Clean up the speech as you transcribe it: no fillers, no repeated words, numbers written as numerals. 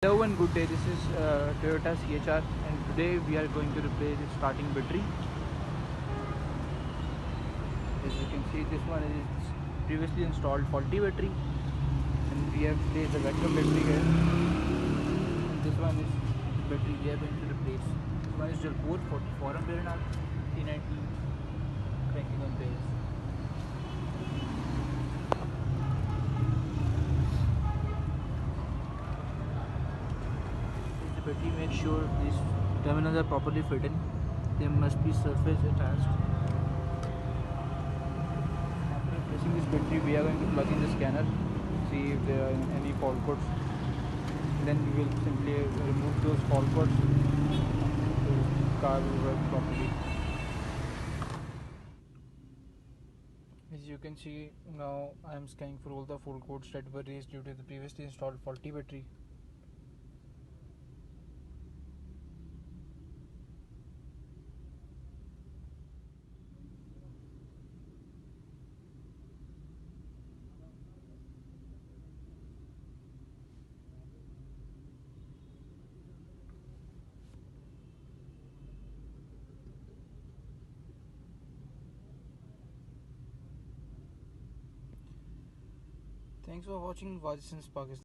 Hello and good day, this is Toyota CHR and today we are going to replace the starting battery. As you can see, this one is previously installed faulty battery and we have placed a vacuum battery here. And this one is the battery we are going to replace. This one is Delkor 44 ampere and 390 cranking amperes. The battery, make sure these terminals are properly fitted. There must be surface attached. After replacing this battery, we are going to plug in the scanner, see if there are any fault codes. Then we will simply remove those fault codes. The car will work properly. As you can see, now I am scanning for all the fault codes that were raised due to the previously installed faulty battery. Thanks for watching Voices in Pakistan.